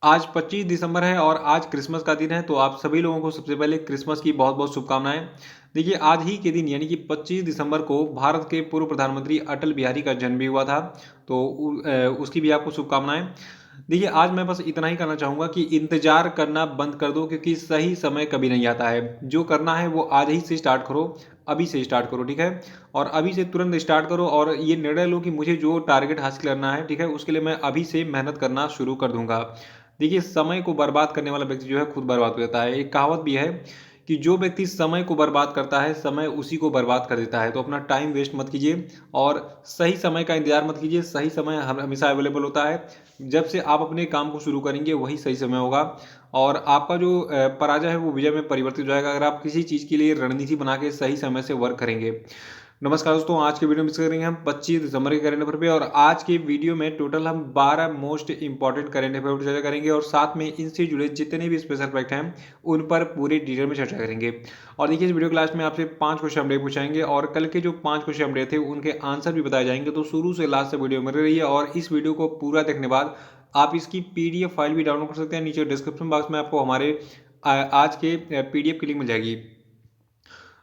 आज 25 दिसंबर है और आज क्रिसमस का दिन है, तो आप सभी लोगों को सबसे पहले क्रिसमस की बहुत बहुत शुभकामनाएं। देखिए, आज ही के दिन यानी कि 25 दिसंबर को भारत के पूर्व प्रधानमंत्री अटल बिहारी का जन्म भी हुआ था। तो उसकी भी आपको शुभकामनाएं। देखिए, आज मैं बस इतना ही कहना चाहूँगा कि इंतजार करना बंद कर दो, क्योंकि सही समय कभी नहीं आता है। जो करना है वो आज ही से स्टार्ट करो, अभी से स्टार्ट करो, ठीक है। और अभी से तुरंत स्टार्ट करो और ये निर्णय लो कि मुझे जो टारगेट हासिल करना है, ठीक है, उसके लिए मैं अभी से मेहनत करना शुरू कर दूंगा। देखिए, समय को बर्बाद करने वाला व्यक्ति जो है खुद बर्बाद हो जाता है। एक कहावत भी है कि जो व्यक्ति समय को बर्बाद करता है, समय उसी को बर्बाद कर देता है। तो अपना टाइम वेस्ट मत कीजिए और सही समय का इंतजार मत कीजिए। सही समय हमेशा अवेलेबल होता है। जब से आप अपने काम को शुरू करेंगे वही सही समय होगा और आपका जो पराजय है वो विजय में परिवर्तित हो जाएगा, अगर आप किसी चीज़ के लिए रणनीति बना के सही समय से वर्क करेंगे। नमस्कार दोस्तों, आज के वीडियो में डिस्कस करेंगे हम 25 दिसंबर के करंट अफेयर पे। और आज के वीडियो में टोटल हम 12 मोस्ट इंपॉर्टेंट करंट अफेयर पर चर्चा करेंगे और साथ में इनसे जुड़े जितने भी स्पेशल फैक्ट हैं उन पर पूरी डिटेल में चर्चा करेंगे। और देखिए, इस वीडियो के लास्ट में आपसे 5 क्वेश्चन अपडेट पूछाएंगे और कल के जो 5 क्वेश्चन अपडेट थे उनके आंसर भी बताए जाएंगे। तो शुरू से लास्ट से वीडियो में रहिए और इस वीडियो को पूरा देखने बाद आप इसकी पीडीएफ फाइल भी डाउनलोड कर सकते हैं। नीचे डिस्क्रिप्शन बॉक्स में आपको हमारे आज के पीडीएफ की लिंक मिल जाएगी।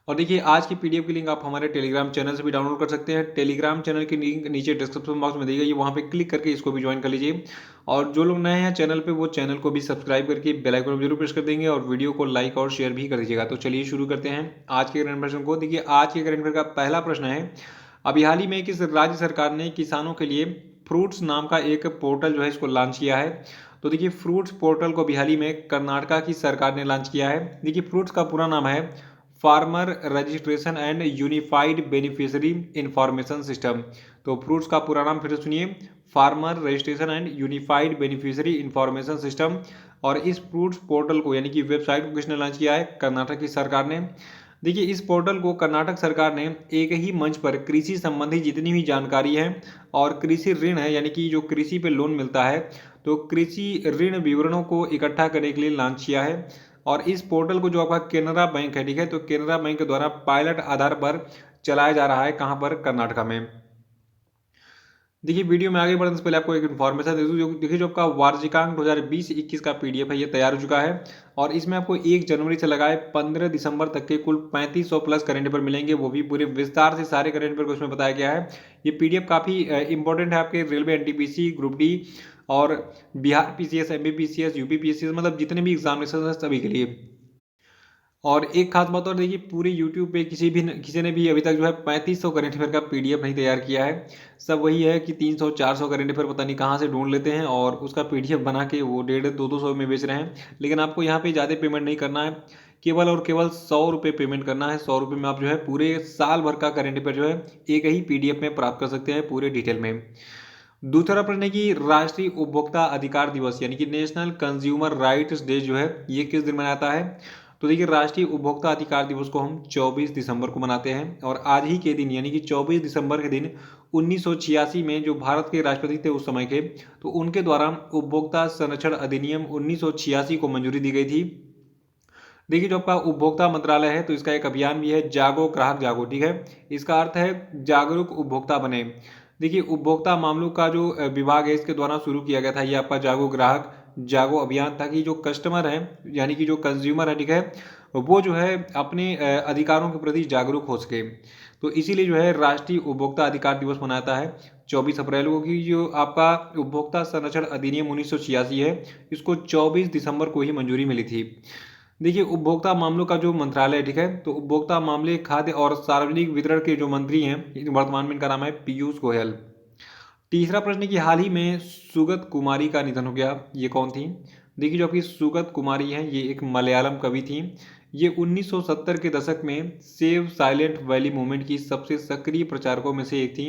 और देखिए, आज की पीडीएफ की लिंक आप हमारे टेलीग्राम चैनल से भी डाउनलोड कर सकते हैं। टेलीग्राम चैनल की लिंक नीचे डिस्क्रिप्शन बॉक्स में दी गई है, वहाँ पे क्लिक करके इसको भी ज्वाइन कर लीजिए। और जो लोग नए हैं चैनल पे वो चैनल को भी सब्सक्राइब करके बेल आइकन जरूर प्रेस कर देंगे और वीडियो को लाइक और शेयर भी कर दीजिएगा। तो चलिए शुरू करते हैं आज के करंट प्रश्न को। देखिए, आज के करंट अफेयर का पहला प्रश्न है, अभी हाल ही में किस राज्य सरकार ने किसानों के लिए फ्रूट्स नाम का एक पोर्टल जो है इसको लॉन्च किया है। तो देखिए, फ्रूट्स पोर्टल को अभी हाल ही में कर्नाटका की सरकार ने लॉन्च किया है। देखिए, फ्रूट्स का पूरा नाम है farmer registration and unified beneficiary information system. तो फ्रूट्स का पूरा नाम फिर से सुनिए, farmer registration and unified beneficiary information system. और इस फ्रूट्स पोर्टल को यानी कि वेबसाइट को किसने लॉन्च किया है? कर्नाटक की सरकार ने। देखिए, इस पोर्टल को कर्नाटक सरकार ने एक ही मंच पर कृषि संबंधी जितनी भी जानकारी है और कृषि ऋण है यानी कि जो कृषि पे लोन मिलता है, तो कृषि ऋण विवरणों को इकट्ठा करने के लिए लॉन्च किया है। और इस पोर्टल को जो आपका केनरा बैंक है, ठीक है, तो केनरा बैंक के द्वारा पायलट आधार पर चलाया जा रहा है। कहाँ पर? कर्नाटका में। देखिए, वीडियो में आगे बढ़ने से पहले आपको एक इन्फॉर्मेशन दे दूं। जो देखिए, जो आपका वार्षिकांक 2020-21 का पीडीएफ है ये तैयार हो चुका है और इसमें आपको 1 जनवरी से लगाए 15 दिसंबर तक के कुल 3500 प्लस करंट अफेयर मिलेंगे, वो भी पूरे विस्तार से सारे करंट अफेयर को इसमें बताया गया है। ये पीडीएफ काफ़ी इंपॉर्टेंट है आपके रेलवे एनटीपीसी, ग्रुप डी और बिहार पीसीएस, एमबीपीसीएस, यूपी पीसीएस, मतलब जितने भी एग्जामिनेशन है सभी के लिए। और एक खास बात और, देखिए, पूरे यूट्यूब पे किसी ने भी अभी तक जो है 3500 करंट अफेयर का पीडीएफ नहीं तैयार किया है। सब वही है कि 300 400 करंट अफेयर पता नहीं कहाँ से ढूंढ लेते हैं और उसका पीडीएफ बना के वो 150 200 में बेच रहे हैं। लेकिन आपको यहाँ पे ज़्यादा पेमेंट नहीं करना है, केवल और केवल 100 रुपये पेमेंट करना है। 100 रुपये में आप जो है पूरे साल भर का करंट अफेयर जो है एक ही पीडीएफ में प्राप्त कर सकते हैं पूरे डिटेल में। दूसरा प्रश्न है कि राष्ट्रीय उपभोक्ता अधिकार दिवस यानी कि नेशनल कंज्यूमर राइट्स डे जो है ये किस दिन मनाता है। तो देखिए, राष्ट्रीय उपभोक्ता अधिकार दिवस को हम 24 दिसंबर को मनाते हैं और आज ही के दिन यानी कि 24 दिसंबर के दिन 1986 में जो भारत के राष्ट्रपति थे उस समय के, तो उनके द्वारा उपभोक्ता संरक्षण अधिनियम 1986 को मंजूरी दी गई थी। देखिए, जो आपका उपभोक्ता मंत्रालय है तो इसका एक अभियान भी है, जागो ग्राहक जागो, ठीक है। इसका अर्थ है जागरूक उपभोक्ता बने। देखिए, उपभोक्ता मामलों का जो विभाग है इसके द्वारा शुरू किया गया था ये आपका जागो ग्राहक जागो अभियान, ताकि जो कस्टमर है यानी कि जो कंज्यूमर है, ठीक है, वो जो है अपने अधिकारों के प्रति जागरूक हो सके। तो इसीलिए जो है राष्ट्रीय उपभोक्ता अधिकार दिवस मनाता है 24 अप्रैल को। कि जो आपका उपभोक्ता संरक्षण अधिनियम 1986 है इसको 24 दिसंबर को ही मंजूरी मिली थी। देखिए, उपभोक्ता मामलों का जो मंत्रालय है, ठीक है, तो उपभोक्ता मामले, खाद्य और सार्वजनिक वितरण के जो मंत्री हैं वर्तमान में इनका नाम है पीयूष गोयल। तीसरा प्रश्न है कि हाल ही में सुगत कुमारी का निधन हो गया, ये कौन थी? देखिए, जो आपकी सुगत कुमारी है ये एक मलयालम कवि थी। ये 1970 के दशक में सेव साइलेंट वैली मूवमेंट की सबसे सक्रिय प्रचारकों में से एक थी।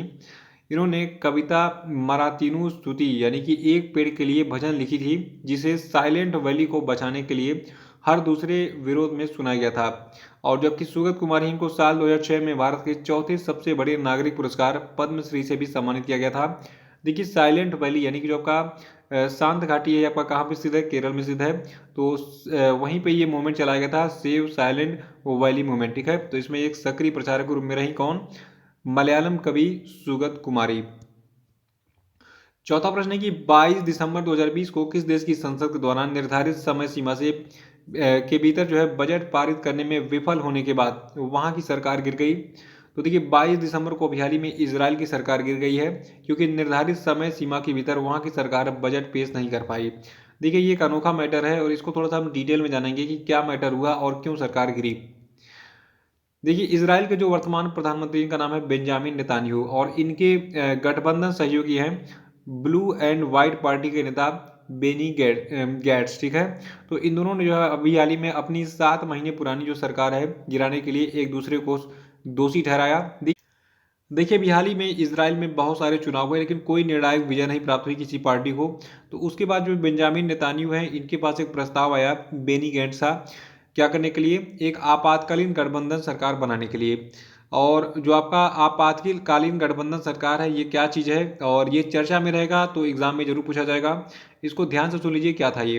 इन्होंने कविता मरातीनु स्तुति यानी कि एक पेड़ के लिए भजन लिखी थी, जिसे साइलेंट वैली को बचाने के लिए हर दूसरे विरोध में सुनाया गया था। और जबकि सुगत कुमारी को साल 2006 में भारत के चौथे सबसे बड़े नागरिक पुरस्कार पद्मश्री से भी सम्मानित किया गया था। देखिए, साइलेंट वैली यानी कि जो आपका शांत घाटी है आपका कहाँ पे स्थित है? केरल में स्थित है। तो वहीं पे ये मूवमेंट चलाया गया था, सेव साइलेंट वैली मूवमेंट, ठीक है। तो इसमें एक सक्रिय प्रचारक के रूप में रही कौन? मलयालम कवि सुगत कुमारी। चौथा प्रश्न है कि 22 दिसंबर 2020 को किस देश की संसद के द्वारा निर्धारित समय सीमा से के भीतर जो है बजट पारित करने में विफल होने के बाद वहां की सरकार गिर गई? तो देखिए 22 दिसंबर को अभी हाल ही में इजराइल की सरकार गिर गई है, क्योंकि निर्धारित समय सीमा के भीतर वहां की सरकार बजट पेश नहीं कर पाई। देखिए ये एक अनोखा मैटर है और इसको थोड़ा सा हम डिटेल में जानेंगे कि क्या मैटर हुआ और क्यों सरकार गिरी। देखिए इजराइल के जो वर्तमान प्रधानमंत्री का नाम है बेंजामिन नेतान्याहू और इनके गठबंधन सहयोगी हैं ब्लू एंड व्हाइट पार्टी के नेता बेनी गैट्स, ठीक है। तो इन दोनों ने जो है अभी हाल ही में अपनी 7 महीने पुरानी जो सरकार है गिराने के लिए एक दूसरे को दोषी ठहराया। देखिए अभी हाल ही में इजराइल में बहुत सारे चुनाव हुए लेकिन कोई निर्णायक विजय नहीं प्राप्त हुई किसी पार्टी को। तो उसके बाद जो बेंजामिन नेतान्याहू हैं इनके पास एक प्रस्ताव आया बेनी गैट्स का, क्या करने के लिए, एक आपातकालीन गठबंधन सरकार बनाने के लिए। और जो आपका आपातकालीन गठबंधन सरकार है ये क्या चीज़ है और ये चर्चा में रहेगा तो एग्जाम में जरूर पूछा जाएगा। इसको ध्यान से सुन लीजिए क्या था ये।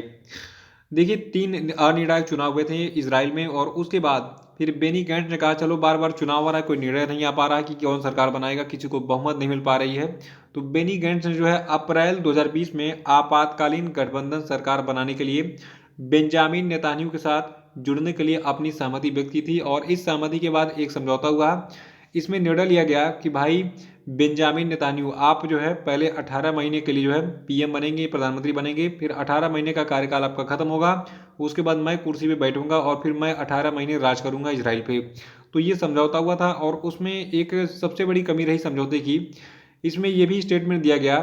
देखिए 3 अनिर्णायक चुनाव हुए थे इसराइल में और उसके बाद फिर बेनी गैंट्स ने कहा चलो बार बार चुनाव आ रहा है, कोई निर्णय नहीं आ पा रहा है कि कौन सरकार बनाएगा, किसी को बहुमत नहीं मिल पा रही है। तो बेनी गैंट्स ने जो है अप्रैल 2020 में आपातकालीन गठबंधन सरकार बनाने के लिए बेंजामिन नेतान्याहू के साथ जुड़ने के लिए अपनी सहमति व्यक्त की थी और इस सहमति के बाद एक समझौता हुआ। इसमें निर्णय लिया गया कि भाई बेंजामिन नेतान्याहू आप जो है पहले 18 महीने के लिए जो है पीएम बनेंगे, प्रधानमंत्री बनेंगे, फिर 18 महीने का कार्यकाल आपका खत्म होगा, उसके बाद मैं कुर्सी पे बैठूंगा और फिर मैं 18 महीने राज करूंगा इजराइल पे। तो ये समझौता हुआ था और उसमें एक सबसे बड़ी कमी रही समझौते की, इसमें यह भी स्टेटमेंट दिया गया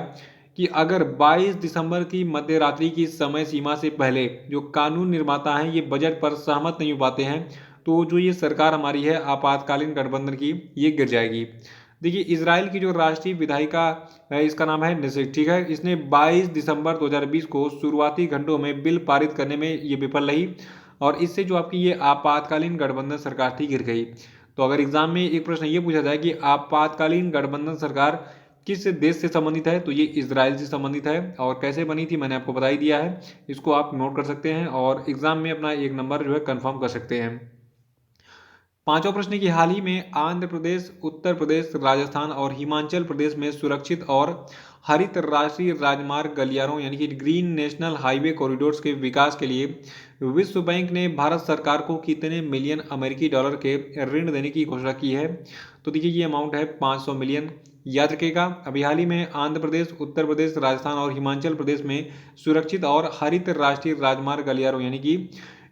कि अगर 22 दिसंबर की मध्य रात्रि की समय सीमा से पहले जो कानून निर्माता हैं ये बजट पर सहमत नहीं हो पाते हैं तो जो ये सरकार हमारी है आपातकालीन गठबंधन की ये गिर जाएगी। देखिए इजराइल की जो राष्ट्रीय विधायिका है इसका नाम है नेसेट, ठीक है। इसने 22 दिसंबर 2020 को शुरुआती घंटों में बिल पारित करने में ये विफल रही और इससे जो आपकी ये आपातकालीन गठबंधन सरकार थी गिर गई। तो अगर एग्जाम में एक प्रश्न ये पूछा जाए कि आपातकालीन गठबंधन सरकार किस देश से संबंधित है तो ये इजराइल से संबंधित है और कैसे बनी थी मैंने आपको बता ही दिया है। इसको आप नोट कर सकते हैं और एग्जाम में अपना एक नंबर जो है कंफर्म कर सकते हैं। पांचवा प्रश्न की हाल ही में आंध्र प्रदेश, उत्तर प्रदेश, राजस्थान और हिमाचल प्रदेश में सुरक्षित और हरित राष्ट्रीय राजमार्ग गलियारों यानी कि ग्रीन नेशनल हाईवे कॉरिडोर्स के विकास के लिए विश्व बैंक ने भारत सरकार को कितने मिलियन अमेरिकी डॉलर के ऋण देने की घोषणा की है? तो देखिए ये अमाउंट है 500 मिलियन। याद रखिएगा अभी हाल ही में आंध्र प्रदेश, उत्तर प्रदेश, राजस्थान और हिमाचल प्रदेश में सुरक्षित और हरित राष्ट्रीय राजमार्ग गलियारों यानी कि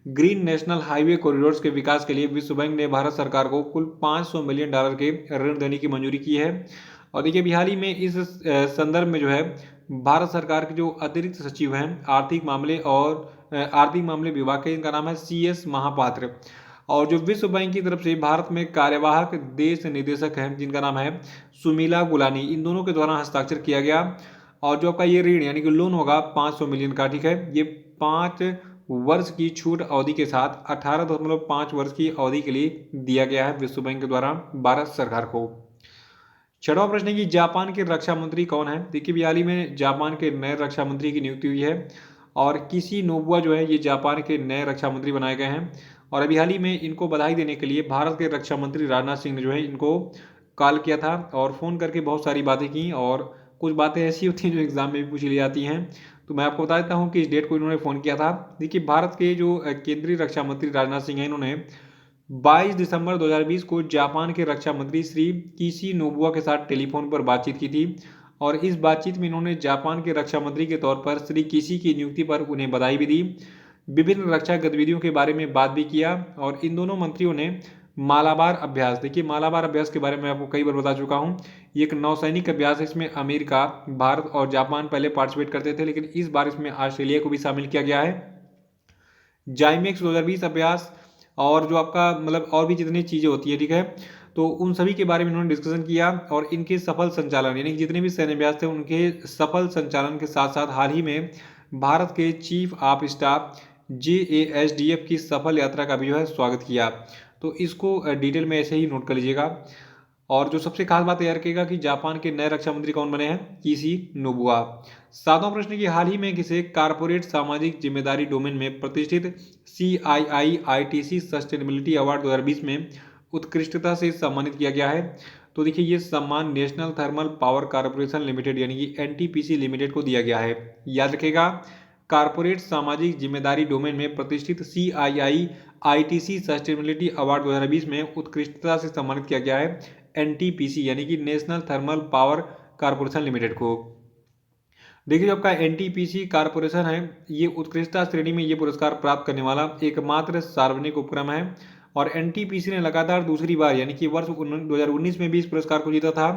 ग्रीन नेशनल हाईवे कॉरिडोर्स के विकास के लिए विश्व बैंक ने भारत सरकार को कुल 500 मिलियन डॉलर के ऋण देने की मंजूरी की है। और देखिए अभी हाल ही में इस संदर्भ में जो है भारत सरकार के जो अतिरिक्त सचिव हैं आर्थिक मामले विभाग के, इनका नाम है CS महापात्र, और जो विश्व बैंक की तरफ से भारत में कार्यवाहक देश निदेशक हैं जिनका नाम है सुमीला गुलानी, इन दोनों के द्वारा हस्ताक्षर किया गया। और जो आपका ये ऋण यानी कि लोन होगा 500 मिलियन का, ठीक है। ये 5 वर्ष की छूट अवधि के साथ 18.5 वर्ष की अवधि के लिए दिया गया है विश्व बैंक के द्वारा भारत सरकार को। छठवां प्रश्न है कि जापान के रक्षा मंत्री कौन है? देखिए हाल ही में जापान के नए रक्षा मंत्री की नियुक्ति हुई है और किसी नोबुआ जो है ये जापान के नए रक्षा मंत्री बनाए गए हैं। और अभी हाल ही में इनको बधाई देने के लिए भारत के रक्षा मंत्री राजनाथ सिंह ने जो है इनको कॉल किया था और फ़ोन करके बहुत सारी बातें की। और कुछ बातें ऐसी होती हैं जो एग्जाम में भी पूछ ली जाती हैं, तो मैं आपको बता देता हूँ कि इस डेट को इन्होंने फ़ोन किया था। देखिए भारत के जो केंद्रीय रक्षा मंत्री राजनाथ सिंह हैं इन्होंने 22 दिसंबर 2020 को जापान के रक्षा मंत्री श्री किशी नोबुआ के साथ टेलीफोन पर बातचीत की थी और इस बातचीत में इन्होंने जापान के रक्षा मंत्री के तौर पर श्री किशी की नियुक्ति पर उन्हें बधाई भी दी, विभिन्न रक्षा गतिविधियों के बारे में बात भी किया। और इन दोनों मंत्रियों ने मालाबार अभ्यास, देखिए मालाबार अभ्यास के बारे में आपको कई बार बता चुका हूँ, ये एक नौसैनिक अभ्यास है। इसमें अमेरिका, भारत और जापान पहले पार्टिसिपेट करते थे लेकिन इस बार इसमें ऑस्ट्रेलिया को भी शामिल किया गया है। जाइमेक्स 2020 अभ्यास और जो आपका मतलब और भी जितनी चीज़ें होती है, ठीक है, तो उन सभी के बारे में उन्होंने डिस्कशन किया और इनके सफल संचालन यानी कि जितने भी सैन्य अभ्यास थे उनके सफल संचालन के साथ साथ हाल ही में भारत के चीफ ऑफ स्टाफ JASDF की सफल यात्रा का भी जो है स्वागत किया। तो इसको डिटेल में ऐसे ही नोट कर लीजिएगा। और जो सबसे खास बात यह रखिएगा कि जापान के नए रक्षा मंत्री कौन बने हैं? किशी नोबुआ। सातवां प्रश्न की हाल ही में किसे कारपोरेट सामाजिक जिम्मेदारी डोमेन में प्रतिष्ठित CII ITC सस्टेनेबिलिटी अवार्ड 2020 में उत्कृष्टता से सम्मानित किया गया है? तो देखिए ये सम्मान national thermal power corporation limited यानी कि एनटीपीसी लिमिटेड को दिया गया है। याद रखेगा, कारपोरेट सामाजिक जिम्मेदारी डोमेन में प्रतिष्ठित CII ITC सस्टेनेबिलिटी अवार्ड 2020 में उत्कृष्टता से सम्मानित किया गया है एनटीपीसी यानी कि national thermal power corporation limited को। देखिए जो आपका एनटीपीसी कॉर्पोरेशन है, ये उत्कृष्टता श्रेणी में ये पुरस्कार प्राप्त करने वाला एकमात्र सार्वजनिक उपक्रम है। और एनटीपीसी ने लगातार दूसरी बार यानी कि वर्ष 2019 में भी इस पुरस्कार को जीता था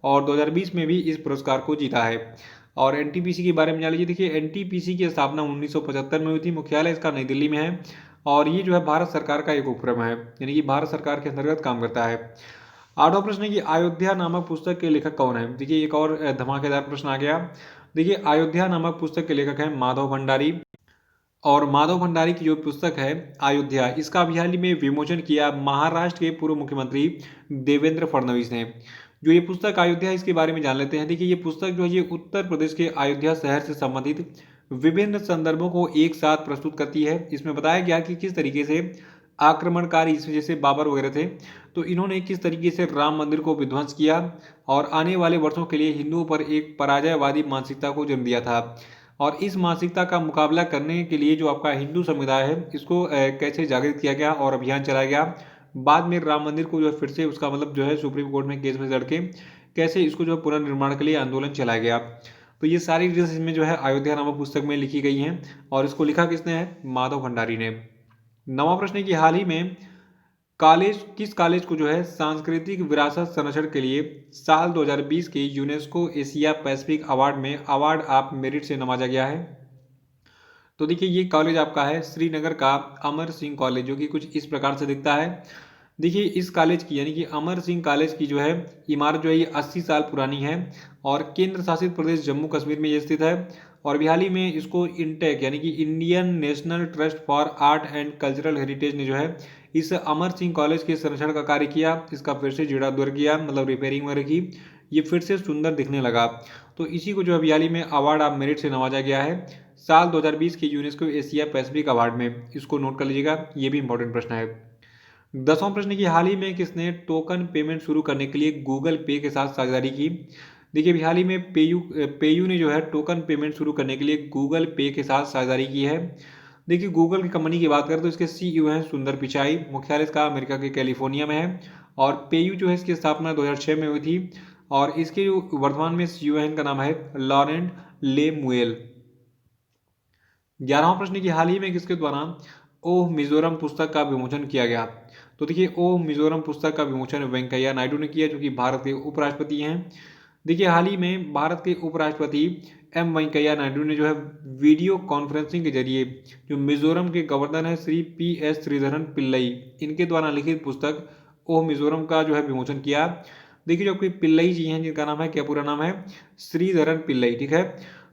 और 2020 में भी इस पुरस्कार को जीता है। और एनटीपीसी के बारे में जान लीजिए। देखिए एनटीपीसी की स्थापना 1975 में हुई थी, मुख्यालय इसका नई दिल्ली में है और ये जो है भारत सरकार का एक उपक्रम है, यानी कि भारत सरकार के अंतर्गत काम करता है। आठवां प्रश्न है कि अयोध्या नामक पुस्तक के लेखक कौन है। देखिए एक और धमाकेदार प्रश्न आ गया। देखिए अयोध्या नामक पुस्तक के लेखक हैं माधव भंडारी। और माधव भंडारी की जो पुस्तक है अयोध्या, इसका अभी हाल ही में विमोचन किया महाराष्ट्र के पूर्व मुख्यमंत्री देवेंद्र फडणवीस ने। जो ये पुस्तक अयोध्या, इसके बारे में जान लेते हैं। देखिए ये पुस्तक जो है ये उत्तर प्रदेश के अयोध्या शहर से संबंधित विभिन्न संदर्भों को एक साथ प्रस्तुत करती है। इसमें बताया गया कि किस तरीके से आक्रमणकारी इसमें जैसे बाबर वगैरह थे, तो इन्होंने किस तरीके से राम मंदिर को विध्वंस किया और आने वाले वर्षों के लिए हिंदुओं पर एक पराजयवादी मानसिकता को जन्म दिया था। और इस मानसिकता का मुकाबला करने के लिए जो आपका हिंदू समुदाय है, इसको कैसे जागृत किया गया और अभियान चलाया गया। बाद में राम मंदिर को जो है फिर से उसका मतलब जो है सुप्रीम कोर्ट में केस में लड़के कैसे इसको जो है पुनर्निर्माण के लिए आंदोलन चलाया गया। तो ये सारी डिटेल्स इसमें जो है अयोध्या नामक पुस्तक में लिखी गई हैं और इसको लिखा किसने है, माधव भंडारी ने। नवा प्रश्न है कि हाल ही में किस कॉलेज को जो है सांस्कृतिक विरासत संरक्षण के लिए साल 2020 के यूनेस्को एशिया पैसिफिक अवार्ड में अवार्ड ऑफ मेरिट से नवाजा गया है। तो देखिए ये कॉलेज आपका है श्रीनगर का अमर सिंह कॉलेज, जो कि कुछ इस प्रकार से दिखता है। देखिए इस कॉलेज की यानी कि अमर सिंह कॉलेज की जो है इमारत जो है ये 80 साल पुरानी है और केंद्र शासित प्रदेश जम्मू कश्मीर में ये स्थित है। और हाल ही में इसको इंटेक यानी कि Indian national trust for art and cultural heritage ने जो है इस अमर सिंह कॉलेज के संरक्षण का कार्य किया, इसका फिर से जीर्णोद्धार किया, मतलब रिपेयरिंग वगैरह की, ये फिर से सुंदर दिखने लगा। तो इसी को जो है हाल ही में अवार्ड ऑफ मेरिट से नवाजा गया है साल 2020 के यूनेस्को एशिया पैसिफिक अवार्ड में। इसको नोट कर लीजिएगा, ये भी इंपॉर्टेंट प्रश्न है। 10वां प्रश्न की हाल ही में किसने टोकन पेमेंट शुरू करने के लिए गूगल पे के साथ साझेदारी की। देखिए हाल ही में पेयू ने जो है टोकन पेमेंट शुरू करने के लिए गूगल पे के साथ साझेदारी की है। देखिए गूगल की कंपनी की बात करें तो इसके CEO हैं सुंदर पिचाई, मुख्यालय इसका अमेरिका के कैलिफोर्निया में है। और पेयू जो है इसकी स्थापना 2006 में हुई थी और इसके जो वर्तमान में CEO है इनका नाम है लॉरेंट लेमुएल। 11वां प्रश्न की हाल ही में किसके द्वारा ओह मिजोरम पुस्तक का विमोचन किया गया। तो देखिए ओह मिजोरम पुस्तक का विमोचन वेंकैया नायडू ने किया, जो कि भारत के उपराष्ट्रपति हैं। देखिए हाल ही में भारत के उपराष्ट्रपति वेंकैया नायडू ने जो है वीडियो कॉन्फ्रेंसिंग के जरिए जो मिजोरम के गवर्नर हैं श्री PS श्रीधरन पिल्लई, इनके द्वारा लिखित पुस्तक ओह मिजोरम का जो है विमोचन किया। देखिए जो कोई पिल्लई जी हैं जिनका नाम है, क्या पूरा नाम है, श्रीधरन पिल्लई, ठीक है।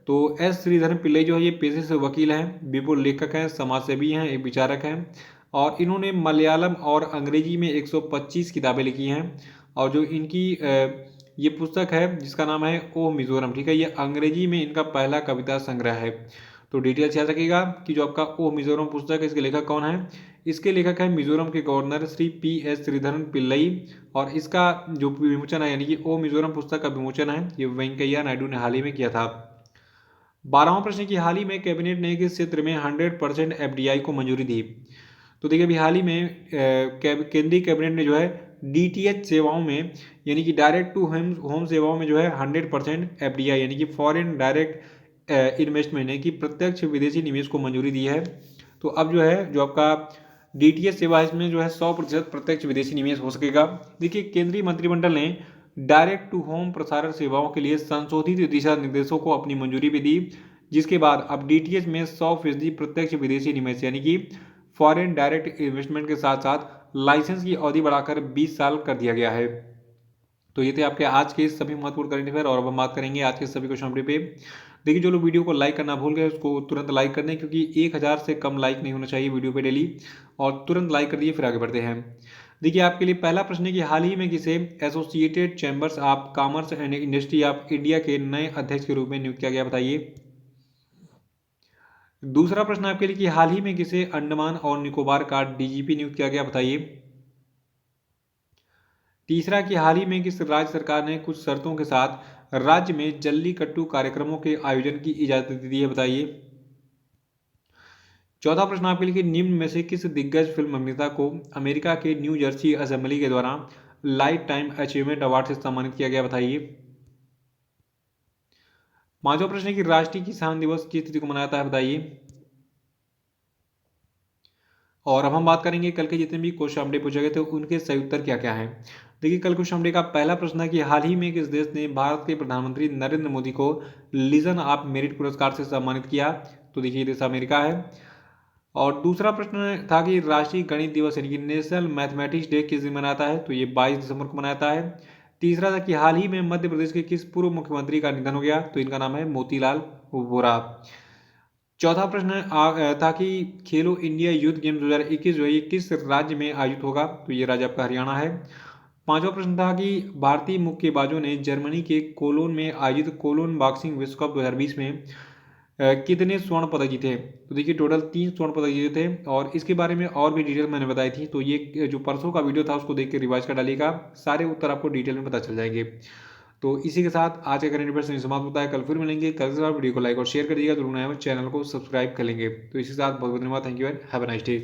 तो श्रीधरन पिल्लई जो है ये पेशे से वकील हैं, विपुल लेखक हैं, समाजसेवी हैं, एक विचारक हैं और इन्होंने मलयालम और अंग्रेजी में 125 किताबें लिखी हैं। और जो इनकी ये पुस्तक है जिसका नाम है ओह मिजोरम, ठीक है, ये अंग्रेजी में इनका पहला कविता संग्रह है। तो डिटेल्स याद रखिएगा कि जो आपका ओह मिजोरम पुस्तक है इसके लेखक कौन है। इसके लेखक है मिजोरम के गवर्नर श्री PS श्रीधरन पिल्लई और इसका जो विमोचन है यानी कि ओह मिजोरम पुस्तक का विमोचन है ये वेंकैया नायडू ने हाल ही में किया था। 12वां प्रश्न की हाल ही में कैबिनेट ने किस क्षेत्र में 100% FDI को मंजूरी दी। तो देखिए अभी हाल ही में केंद्रीय कैबिनेट ने जो है DTH सेवाओं में यानी कि डायरेक्ट टू होम सेवाओं में जो है 100% FDI यानी कि फॉरेन डायरेक्ट इन्वेस्टमेंट है कि प्रत्यक्ष विदेशी निवेश को मंजूरी दी है। तो अब जो है जो आपका DTH सेवा है इसमें जो है 100% प्रत्यक्ष विदेशी निवेश हो सकेगा। देखिए केंद्रीय मंत्रिमंडल ने डायरेक्ट टू होम प्रसारण सेवाओं के लिए संशोधित दिशा निर्देशों को अपनी मंजूरी भी दी, जिसके बाद अब DTH में 100% प्रत्यक्ष विदेशी निवेश यानी कि फॉरेन डायरेक्ट इन्वेस्टमेंट के साथ साथ लाइसेंस की अवधि बढ़ाकर 20 साल कर दिया गया है। तो ये थे आपके आज के सभी महत्वपूर्ण करंट अफेयर और अब हम बात करेंगे आज के सभी क्वेश्चन पे। देखिए जो लोग वीडियो को लाइक करना भूल गए उसको तुरंत लाइक कर दें, क्योंकि 1000 से कम लाइक नहीं होना चाहिए वीडियो पे डेली, और तुरंत लाइक कर दिए फिर आगे बढ़ते हैं। देखिए आपके लिए पहला प्रश्न है कि हाल ही में किसे associated chambers of commerce and industry of India के नए अध्यक्ष के रूप में नियुक्त किया गया, बताइए। दूसरा प्रश्न आपके लिए कि हाल ही में किसे अंडमान और निकोबार का DGP नियुक्त किया गया, बताइए। तीसरा कि हाल ही में किस राज्य सरकार ने कुछ शर्तों के साथ राज्य में जल्लीकट्टू कार्यक्रमों के आयोजन की इजाजत दे दी है, बताइए। चौथा प्रश्न आपके लिए कि निम्न में से किस दिग्गज फिल्म अभिनेता को अमेरिका के न्यू जर्सी असेंबली के द्वारा लाइफ टाइम अचीवमेंट अवार्ड से सम्मानित किया गया, बताइए। पांचवा प्रश्न है कि राष्ट्रीय किसान दिवस किस तिथि को मनाया जाता है, बताइए। और अब हम बात करेंगे कल के जितने भी क्वेश्चन अपडेट पूछे गए थे उनके सही उत्तर क्या क्या है। देखिए, कल क्वेश्चन अपडेट का पहला प्रश्न है कि हाल ही में किस देश ने भारत के प्रधानमंत्री नरेंद्र मोदी को लीजन ऑफ मेरिट पुरस्कार से सम्मानित किया। तो देखिए, ये देश अमेरिका है। और दूसरा प्रश्न था कि राष्ट्रीय गणित दिवस यानी कि नेशनल मैथमेटिक्स डे किस दिन मनाता है। तो ये 22 दिसंबर को मनाता है। तीसरा था कि हाल ही में मध्य प्रदेश के किस पूर्व मुख्यमंत्री का निधन हो गया। तो इनका नाम है मोतीलाल वोरा। चौथा प्रश्न था कि खेलो इंडिया यूथ गेम्स 2021 जो है ये किस राज्य में आयोजित होगा। तो ये राज्य आपका हरियाणा है। पांचवा प्रश्न था कि भारतीय मुक्केबाजों ने जर्मनी के कोलोन में आयोजित कोलोन बॉक्सिंग विश्व कप 2020 में कितने स्वर्ण पदक जीते। तो देखिए, टोटल 3 स्वर्ण पदक जीते थे। और इसके बारे में और भी डिटेल मैंने बताई थी, तो ये जो परसों का वीडियो था उसको देख के रिवाइज कर डालिएगा, सारे उत्तर आपको डिटेल में पता चल जाएंगे। तो इसी के साथ आज का करंट अफेयर्स समाप्त होता है। कल फिर मिलेंगे। कल के साथ वीडियो को लाइक और शेयर कर दीजिएगा, जरूर नया चैनल को सब्सक्राइब कर लेंगे। तो इसी के साथ बहुत बहुत धन्यवाद। Thank you and have a nice day.